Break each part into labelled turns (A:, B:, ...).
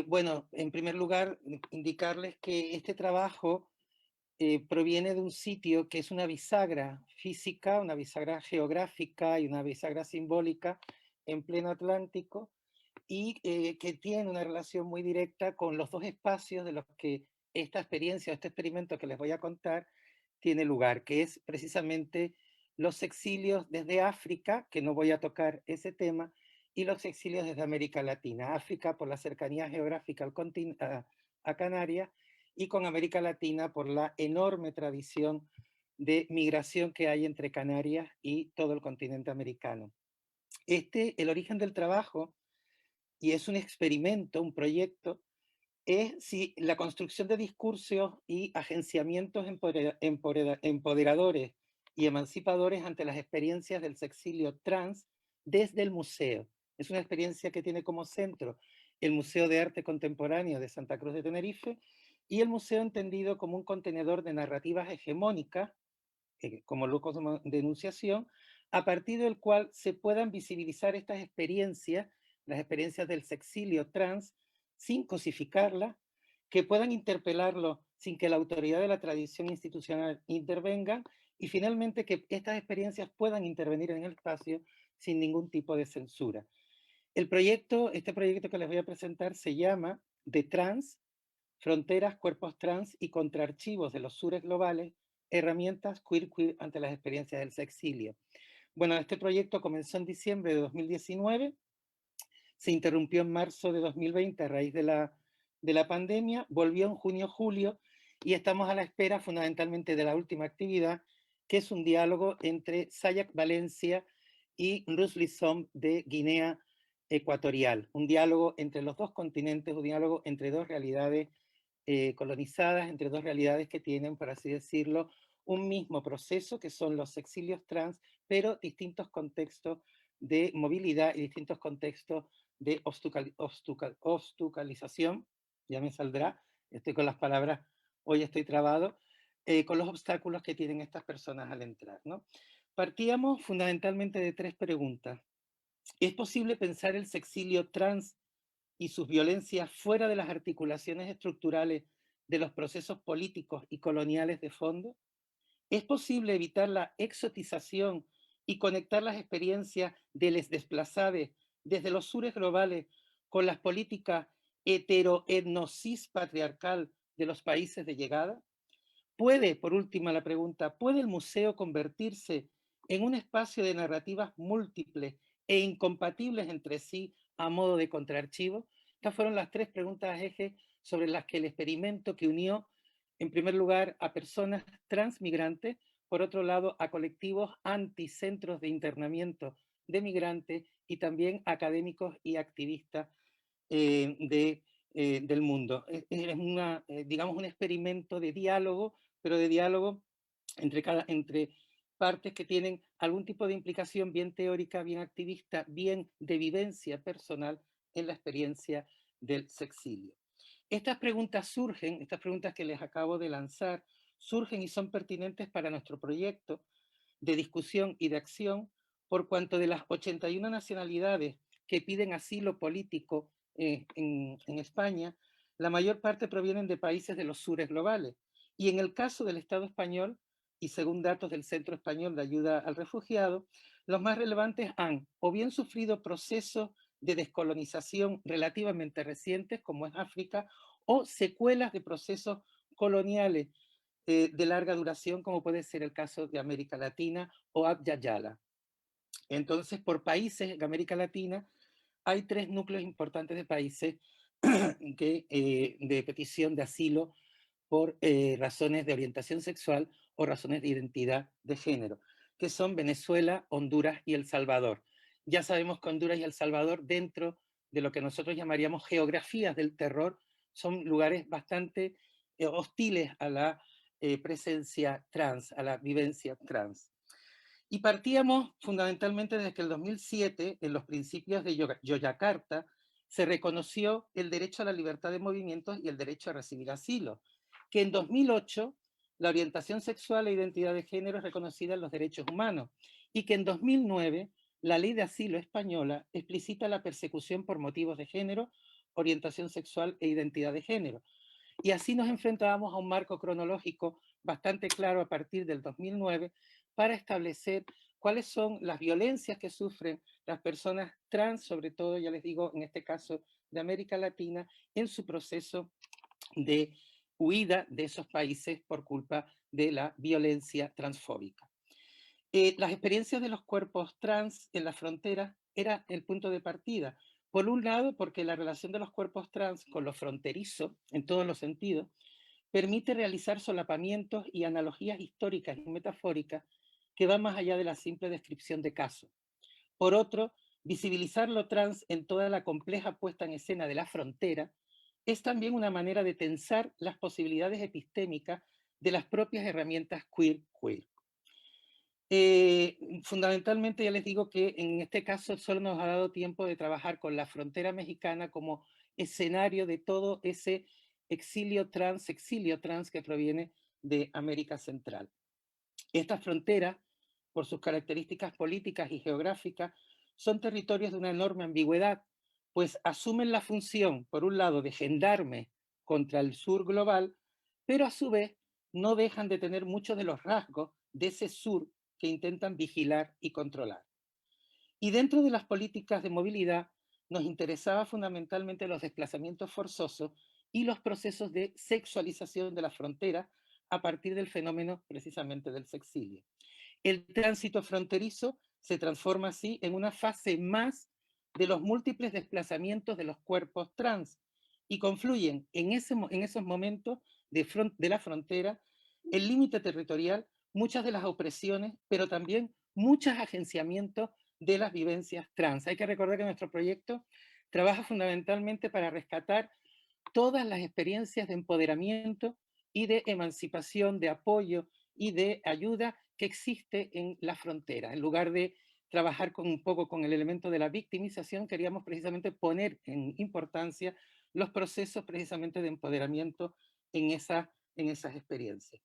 A: Bueno, en primer lugar, indicarles que este trabajo proviene de un sitio que es una bisagra física, una bisagra geográfica y una bisagra simbólica en pleno Atlántico, y que tiene una relación muy directa con los dos espacios de los que esta experiencia, este experimento que les voy a contar, tiene lugar, que es precisamente los exilios desde África, que no voy a tocar ese tema, y los exilios desde América Latina. África por la cercanía geográfica a Canarias, y con América Latina por la enorme tradición de migración que hay entre Canarias y todo el continente americano. El origen del trabajo, y es un experimento, un proyecto, es si la construcción de discursos y agenciamientos empoderadores y emancipadores ante las experiencias del sexilio trans desde el museo. Es una experiencia que tiene como centro el Museo de Arte Contemporáneo de Santa Cruz de Tenerife y el museo entendido como un contenedor de narrativas hegemónicas, como locos de enunciación, a partir del cual se puedan visibilizar estas experiencias, las experiencias del sexilio trans, sin cosificarlas, que puedan interpelarlo sin que la autoridad de la tradición institucional intervenga, y finalmente que estas experiencias puedan intervenir en el espacio sin ningún tipo de censura. Este proyecto que les voy a presentar se llama The Trans, Fronteras, Cuerpos Trans y Contraarchivos de los Sures Globales, herramientas queer ante las experiencias del sexilio. Bueno, este proyecto comenzó en diciembre de 2019, se interrumpió en marzo de 2020 a raíz de la pandemia, volvió en junio-julio y estamos a la espera fundamentalmente de la última actividad, que es un diálogo entre Sayak Valencia y Rusli Som de Guinea Ecuatorial. Un diálogo entre los dos continentes, un diálogo entre dos realidades colonizadas, entre dos realidades que tienen, por así decirlo, un mismo proceso, que son los exilios trans, pero distintos contextos de movilidad y distintos contextos de obstaculización, ya me saldrá, estoy con las palabras, hoy estoy trabado, con los obstáculos que tienen estas personas al entrar, ¿no? Partíamos fundamentalmente de tres preguntas. ¿Es posible pensar el sexilio trans y sus violencias fuera de las articulaciones estructurales de los procesos políticos y coloniales de fondo? ¿Es posible evitar la exotización y conectar las experiencias de les desplazados desde los sures globales con las políticas heteroetnocis patriarcal de los países de llegada? ¿Puede, por última la pregunta, puede el museo convertirse en un espacio de narrativas múltiples e incompatibles entre sí a modo de contraarchivo? Estas fueron las tres preguntas eje sobre las que el experimento que unió, en primer lugar, a personas transmigrantes, por otro lado, a colectivos anticentros de internamiento de migrantes y también académicos y activistas del mundo. Es digamos, un experimento de diálogo, pero de diálogo entre partes que tienen algún tipo de implicación bien teórica, bien activista, bien de vivencia personal en la experiencia del sexilio. Estas preguntas que les acabo de lanzar, surgen y son pertinentes para nuestro proyecto de discusión y de acción, por cuanto de las 81 nacionalidades que piden asilo político en España, la mayor parte provienen de países de los sures globales. Y en el caso del Estado español, y según datos del Centro Español de Ayuda al Refugiado, los más relevantes han o bien sufrido procesos de descolonización relativamente recientes, como es África, o secuelas de procesos coloniales de larga duración, como puede ser el caso de América Latina o Abya Yala. Entonces, por países en América Latina, hay tres núcleos importantes de países de petición de asilo por razones de orientación sexual o razones de identidad de género, que son Venezuela, Honduras y El Salvador. Ya sabemos que Honduras y El Salvador, dentro de lo que nosotros llamaríamos geografías del terror, son lugares bastante hostiles a la presencia trans, a la vivencia trans. Y partíamos fundamentalmente desde que el 2007, en los principios de Yogyakarta, se reconoció el derecho a la libertad de movimientos y el derecho a recibir asilo, que en 2008 la orientación sexual e identidad de género es reconocida en los derechos humanos, y que en 2009 la ley de asilo española explicita la persecución por motivos de género orientación sexual e identidad de género. Y así nos enfrentábamos a un marco cronológico bastante claro a partir del 2009 para establecer cuáles son las violencias que sufren las personas trans, sobre todo, ya les digo, en este caso de América Latina, en su proceso de huida de esos países por culpa de la violencia transfóbica. Las experiencias de los cuerpos trans en la frontera era el punto de partida. Por un lado, porque la relación de los cuerpos trans con lo fronterizo, en todos los sentidos, permite realizar solapamientos y analogías históricas y metafóricas que van más allá de la simple descripción de casos. Por otro, visibilizar lo trans en toda la compleja puesta en escena de la frontera es también una manera de tensar las posibilidades epistémicas de las propias herramientas queer. Fundamentalmente ya les digo que en este caso solo nos ha dado tiempo de trabajar con la frontera mexicana como escenario de todo ese exilio trans que proviene de América Central. Estas fronteras, por sus características políticas y geográficas, son territorios de una enorme ambigüedad, pues asumen la función, por un lado, de gendarme contra el sur global, pero a su vez no dejan de tener muchos de los rasgos de ese sur que intentan vigilar y controlar. Y dentro de las políticas de movilidad nos interesaba fundamentalmente los desplazamientos forzosos y los procesos de sexualización de la frontera a partir del fenómeno precisamente del sexilio. El tránsito fronterizo se transforma así en una fase más de los múltiples desplazamientos de los cuerpos trans y confluyen en esos momentos de la frontera el límite territorial, muchas de las opresiones, pero también muchos agenciamientos de las vivencias trans. Hay que recordar que nuestro proyecto trabaja fundamentalmente para rescatar todas las experiencias de empoderamiento y de emancipación, de apoyo y de ayuda que existe en la frontera. En lugar de trabajar un poco con el elemento de la victimización, queríamos precisamente poner en importancia los procesos precisamente de empoderamiento en esas experiencias.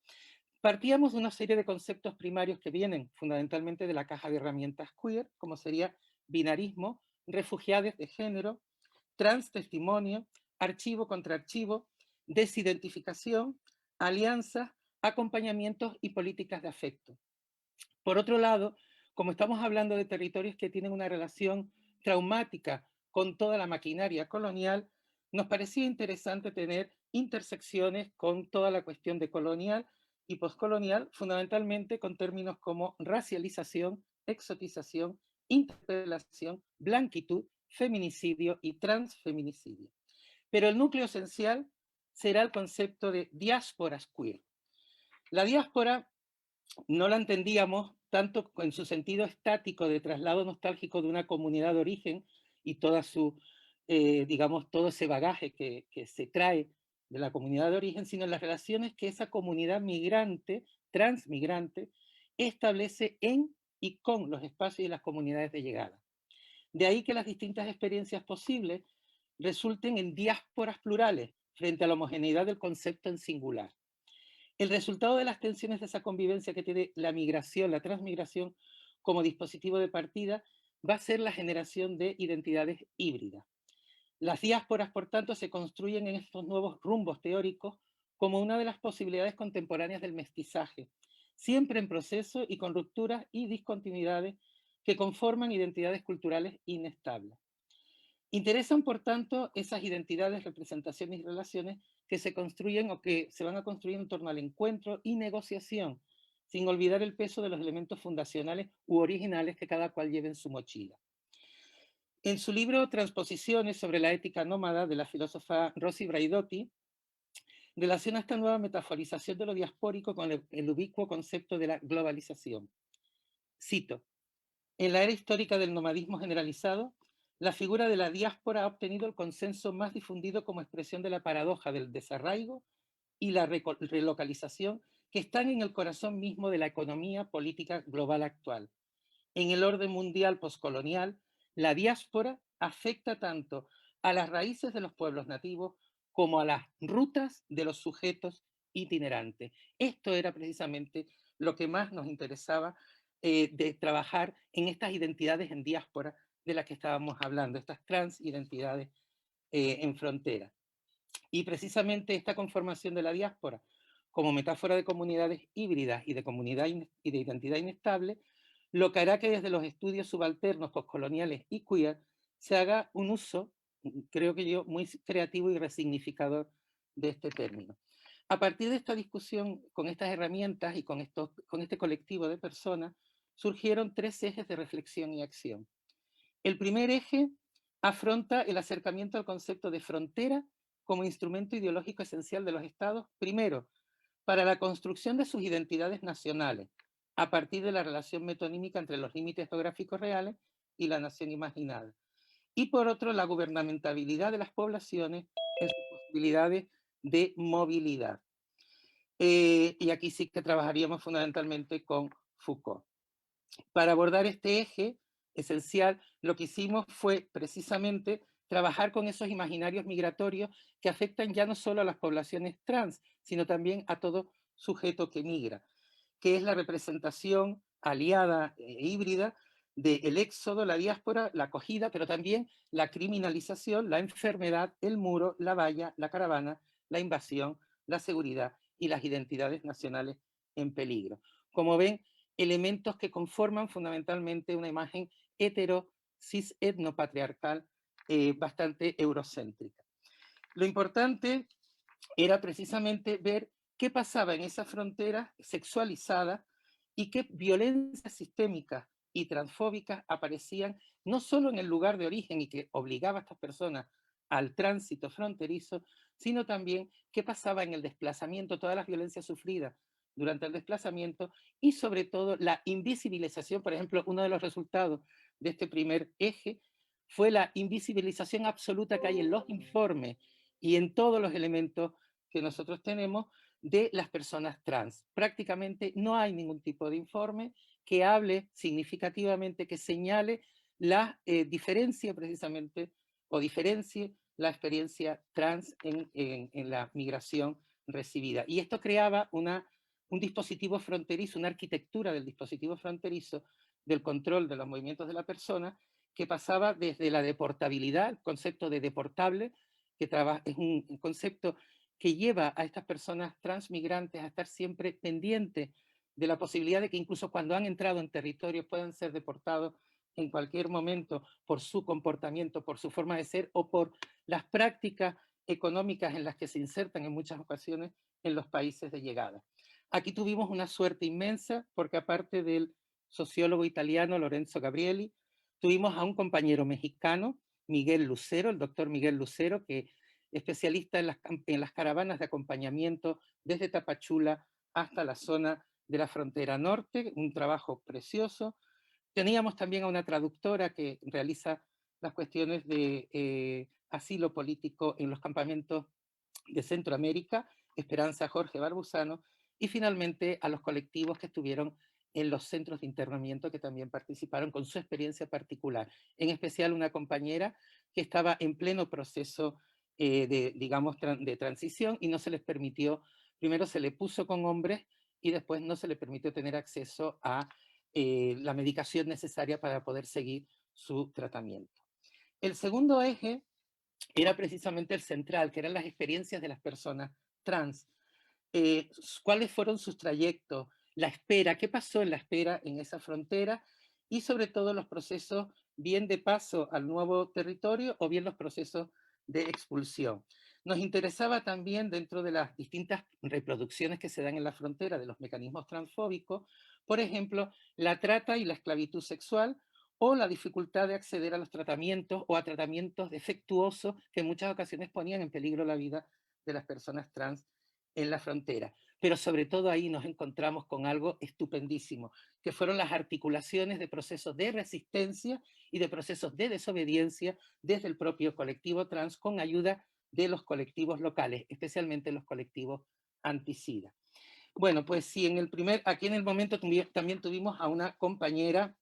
A: Partíamos de una serie de conceptos primarios que vienen fundamentalmente de la caja de herramientas queer, como sería binarismo, refugiados de género, transtestimonio, archivo contra archivo, desidentificación, alianzas, acompañamientos y políticas de afecto. Por otro lado, como estamos hablando de territorios que tienen una relación traumática con toda la maquinaria colonial, nos parecía interesante tener intersecciones con toda la cuestión de colonial y poscolonial, fundamentalmente con términos como racialización, exotización, interpelación, blanquitud, feminicidio y transfeminicidio. Pero el núcleo esencial será el concepto de diásporas queer. La diáspora no la entendíamos tanto en su sentido estático de traslado nostálgico de una comunidad de origen y toda su, digamos, todo ese bagaje que se trae de la comunidad de origen, sino en las relaciones que esa comunidad migrante, transmigrante, establece en y con los espacios y las comunidades de llegada. De ahí que las distintas experiencias posibles resulten en diásporas plurales frente a la homogeneidad del concepto en singular. El resultado de las tensiones de esa convivencia que tiene la migración, la transmigración como dispositivo de partida, va a ser la generación de identidades híbridas. Las diásporas, por tanto, se construyen en estos nuevos rumbos teóricos como una de las posibilidades contemporáneas del mestizaje, siempre en proceso y con rupturas y discontinuidades que conforman identidades culturales inestables. Interesan, por tanto, esas identidades, representaciones y relaciones que se construyen o que se van a construir en torno al encuentro y negociación, sin olvidar el peso de los elementos fundacionales u originales que cada cual lleve en su mochila. En su libro Transposiciones sobre la ética nómada de la filósofa Rosy Braidotti, relaciona esta nueva metaforización de lo diaspórico con el ubicuo concepto de la globalización. Cito: en la era histórica del nomadismo generalizado, la figura de la diáspora ha obtenido el consenso más difundido como expresión de la paradoja del desarraigo y la relocalización que están en el corazón mismo de la economía política global actual. En el orden mundial postcolonial, la diáspora afecta tanto a las raíces de los pueblos nativos como a las rutas de los sujetos itinerantes. Esto era precisamente lo que más nos interesaba de trabajar en estas identidades en diáspora de las que estábamos hablando, estas transidentidades en frontera. Y precisamente esta conformación de la diáspora como metáfora de comunidades híbridas y de comunidad y de identidad inestable, lo que hará que desde los estudios subalternos, postcoloniales y queer se haga un uso, creo que yo, muy creativo y resignificador de este término. A partir de esta discusión, con estas herramientas y con este colectivo de personas, surgieron 3 ejes de reflexión y acción. El primer eje afronta el acercamiento al concepto de frontera como instrumento ideológico esencial de los estados, primero, para la construcción de sus identidades nacionales, a partir de la relación metonímica entre los límites geográficos reales y la nación imaginada. Y por otro, la gubernamentabilidad de las poblaciones en sus posibilidades de movilidad. Y aquí sí que trabajaríamos fundamentalmente con Foucault. Para abordar este eje esencial, lo que hicimos fue precisamente trabajar con esos imaginarios migratorios que afectan ya no solo a las poblaciones trans, sino también a todo sujeto que migra, que es la representación aliada e híbrida del éxodo, la diáspora, la acogida, pero también la criminalización, la enfermedad, el muro, la valla, la caravana, la invasión, la seguridad y las identidades nacionales en peligro. Como ven, elementos que conforman fundamentalmente una imagen hetero, cis, etnopatriarcal, bastante eurocéntrica. Lo importante era precisamente ver qué pasaba en esa frontera sexualizada y qué violencias sistémicas y transfóbicas aparecían no solo en el lugar de origen y que obligaba a estas personas al tránsito fronterizo, sino también qué pasaba en el desplazamiento, todas las violencias sufridas durante el desplazamiento y sobre todo la invisibilización. Por ejemplo, uno de los resultados de este primer eje fue la invisibilización absoluta que hay en los informes y en todos los elementos que nosotros tenemos de las personas trans. Prácticamente no hay ningún tipo de informe que hable significativamente, que señale la diferencia precisamente o diferencie la experiencia trans en la migración recibida. Y esto creaba un dispositivo fronterizo, una arquitectura del dispositivo fronterizo del control de los movimientos de la persona que pasaba desde la deportabilidad, el concepto de deportable, que es un concepto que lleva a estas personas transmigrantes a estar siempre pendientes de la posibilidad de que incluso cuando han entrado en territorio puedan ser deportados en cualquier momento por su comportamiento, por su forma de ser o por las prácticas económicas en las que se insertan en muchas ocasiones en los países de llegada. Aquí tuvimos una suerte inmensa porque aparte del sociólogo italiano Lorenzo Gabrieli, tuvimos a un compañero mexicano, Miguel Lucero, el doctor Miguel Lucero, que es especialista en las caravanas de acompañamiento desde Tapachula hasta la zona de la frontera norte, un trabajo precioso. Teníamos también a una traductora que realiza las cuestiones de asilo político en los campamentos de Centroamérica, Esperanza Jorge Barbuzano, y finalmente a los colectivos que estuvieron en los centros de internamiento que también participaron con su experiencia particular. En especial una compañera que estaba en pleno proceso digamos, de transición y no se les permitió, primero se le puso con hombres y después no se le permitió tener acceso a la medicación necesaria para poder seguir su tratamiento. El segundo eje era precisamente el central, que eran las experiencias de las personas trans. Cuáles fueron sus trayectos, la espera, qué pasó en la espera en esa frontera y sobre todo los procesos bien de paso al nuevo territorio o bien los procesos de expulsión. Nos interesaba también dentro de las distintas reproducciones que se dan en la frontera de los mecanismos transfóbicos, por ejemplo, la trata y la esclavitud sexual o la dificultad de acceder a los tratamientos o a tratamientos defectuosos que en muchas ocasiones ponían en peligro la vida de las personas trans en la frontera. Pero sobre todo ahí nos encontramos con algo estupendísimo, que fueron las articulaciones de procesos de resistencia y de procesos de desobediencia desde el propio colectivo trans con ayuda de los colectivos locales, especialmente los colectivos anti-SIDA. Bueno, pues sí, aquí en el momento también tuvimos a una compañera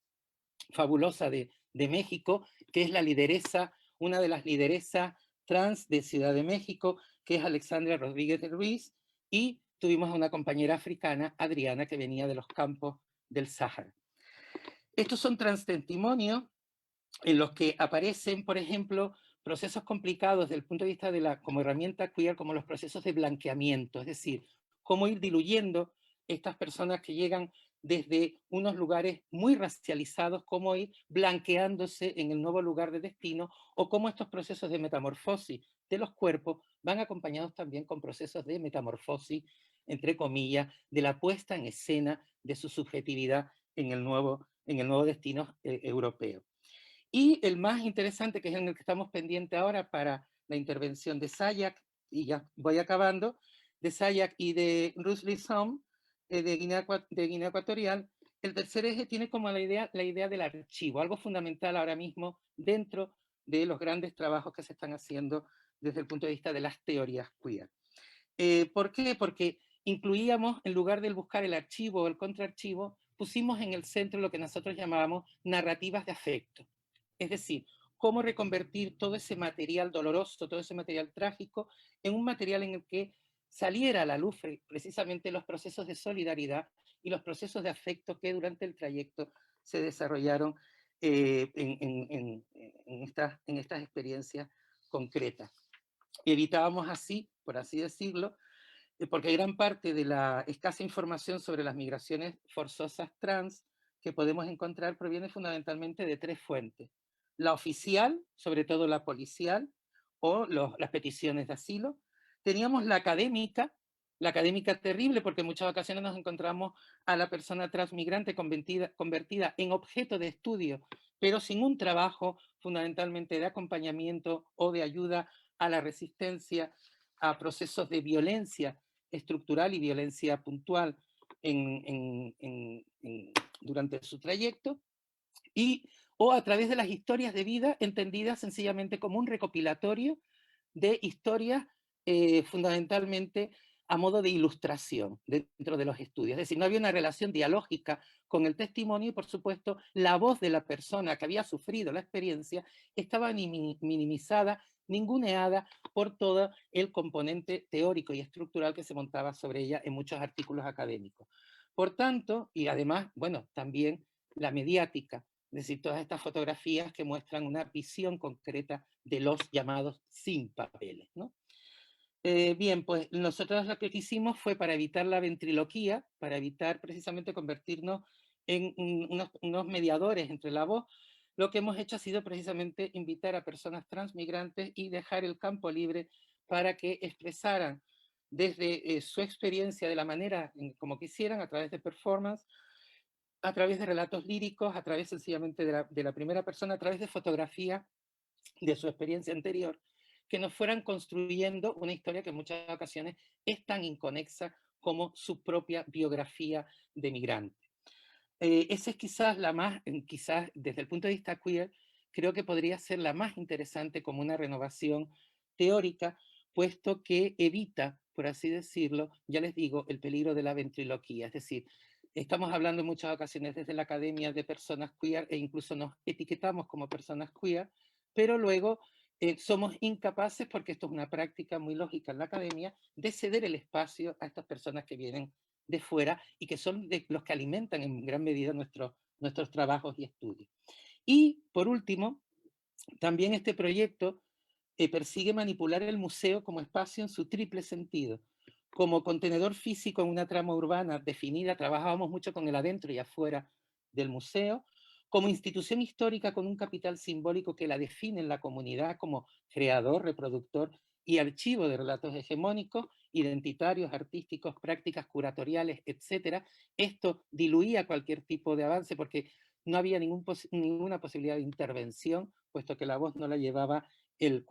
A: fabulosa de México, que es la lideresa, una de las lideresas trans de Ciudad de México, que es Alexandra Rodríguez de Ruiz, y tuvimos a una compañera africana, Adriana, que venía de los campos del Sáhara. Estos son transtestimonios en los que aparecen, por ejemplo, procesos complicados desde el punto de vista de como herramienta queer, como los procesos de blanqueamiento, es decir, cómo ir diluyendo estas personas que llegan desde unos lugares muy racializados, cómo ir blanqueándose en el nuevo lugar de destino, o cómo estos procesos de metamorfosis de los cuerpos van acompañados también con procesos de metamorfosis, entre comillas, de la puesta en escena de su subjetividad en el nuevo destino europeo. Y el más interesante, que es en el que estamos pendientes ahora para la intervención de Sayak, y ya voy acabando, de Sayak y de Rusli Som, de Guinea Ecuatorial, el tercer eje tiene como la idea del archivo, algo fundamental ahora mismo dentro de los grandes trabajos que se están haciendo desde el punto de vista de las teorías queer. ¿Por qué? Porque incluíamos, en lugar de buscar el archivo o el contraarchivo, pusimos en el centro lo que nosotros llamábamos narrativas de afecto. Es decir, cómo reconvertir todo ese material doloroso, todo ese material trágico, en un material en el que saliera a la luz precisamente los procesos de solidaridad y los procesos de afecto que durante el trayecto se desarrollaron en estas experiencias concretas. Evitábamos así, por así decirlo, porque gran parte de la escasa información sobre las migraciones forzosas trans que podemos encontrar proviene fundamentalmente de tres fuentes. La oficial, sobre todo la policial, o las peticiones de asilo. Teníamos la académica terrible, porque en muchas ocasiones nos encontramos a la persona transmigrante convertida en objeto de estudio, pero sin un trabajo fundamentalmente de acompañamiento o de ayuda a la resistencia a procesos de violencia estructural y violencia puntual durante su trayecto, o a través de las historias de vida entendidas sencillamente como un recopilatorio de historias fundamentalmente a modo de ilustración dentro de los estudios. Es decir, no había una relación dialógica con el testimonio y, por supuesto, la voz de la persona que había sufrido la experiencia estaba minimizada, ninguneada por todo el componente teórico y estructural que se montaba sobre ella en muchos artículos académicos. Por tanto, y además, bueno, también la mediática, es decir, todas estas fotografías que muestran una visión concreta de los llamados sin papeles, ¿no? Bien, pues nosotros lo que quisimos fue, para evitar la ventriloquía, para evitar precisamente convertirnos en unos mediadores entre la voz, lo que hemos hecho ha sido precisamente invitar a personas transmigrantes y dejar el campo libre para que expresaran desde su experiencia de la manera como quisieran, a través de performance, a través de relatos líricos, a través sencillamente de la primera persona, a través de fotografía de su experiencia anterior, que nos fueran construyendo una historia que en muchas ocasiones es tan inconexa como su propia biografía de migrante. Esa es quizás la más, quizás desde el punto de vista queer, creo que podría ser la más interesante como una renovación teórica, puesto que evita, por así decirlo, ya les digo, el peligro de la ventriloquía. Es decir, estamos hablando en muchas ocasiones desde la academia de personas queer e incluso nos etiquetamos como personas queer, pero luego somos incapaces, porque esto es una práctica muy lógica en la academia, de ceder el espacio a estas personas que vienen de fuera y que son los que alimentan en gran medida nuestros trabajos y estudios. Y por último, también este proyecto persigue manipular el museo como espacio en su triple sentido. Como contenedor físico en una trama urbana definida, trabajábamos mucho con el adentro y afuera del museo, como institución histórica con un capital simbólico que la define en la comunidad como creador, reproductor y archivo de relatos hegemónicos, identitarios, artísticos, prácticas curatoriales, etc. Esto diluía cualquier tipo de avance porque no había ninguna posibilidad de intervención, puesto que la voz no la llevaba el,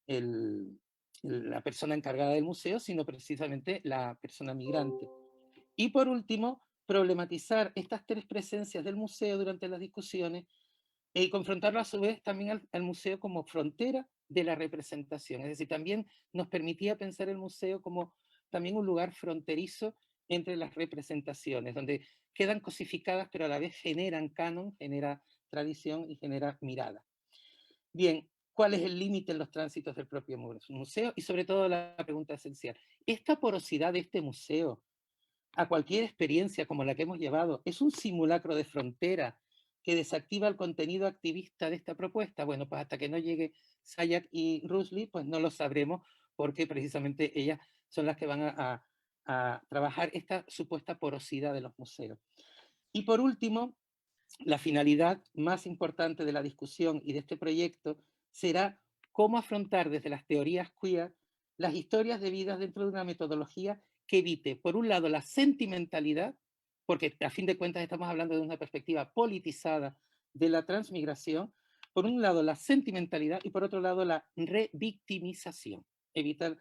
A: el, la persona encargada del museo, sino precisamente la persona migrante. Y por último, problematizar estas tres presencias del museo durante las discusiones y confrontarlo a su vez también al museo como frontera de la representación. Es decir, también nos permitía pensar el museo como también un lugar fronterizo entre las representaciones, donde quedan cosificadas, pero a la vez generan canon, genera tradición y genera mirada. Bien, ¿cuál es el límite en los tránsitos del propio museo? Y sobre todo la pregunta esencial, ¿esta porosidad de este museo a cualquier experiencia como la que hemos llevado es un simulacro de frontera que desactiva el contenido activista de esta propuesta. Bueno, pues hasta que no llegue Sayak y Rusli, pues no lo sabremos, porque precisamente ellas son las que van a trabajar esta supuesta porosidad de los museos. Y por último, la finalidad más importante de la discusión y de este proyecto será cómo afrontar desde las teorías queer las historias de vidas dentro de una metodología que evite, por un lado, la sentimentalidad, porque a fin de cuentas estamos hablando de una perspectiva politizada de la transmigración, por un lado la sentimentalidad y por otro lado la revictimización. Evitar,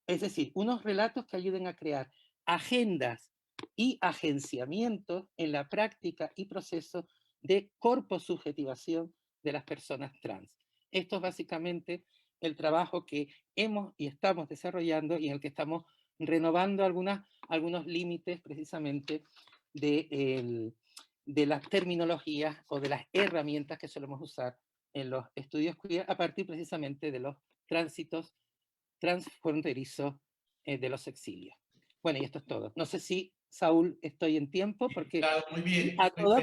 A: es decir, unos relatos que ayuden a crear agendas y agenciamientos en la práctica y proceso de corposubjetivación de las personas trans. Esto es básicamente el trabajo que hemos y estamos desarrollando y en el que estamos renovando algunos límites precisamente de las terminologías o de las herramientas que solemos usar en los estudios queer a partir precisamente de los tránsitos transfronterizos de los exilios. Bueno, y esto es todo. No sé si, Saúl, estoy en tiempo porque
B: Claro, muy bien.
A: a toda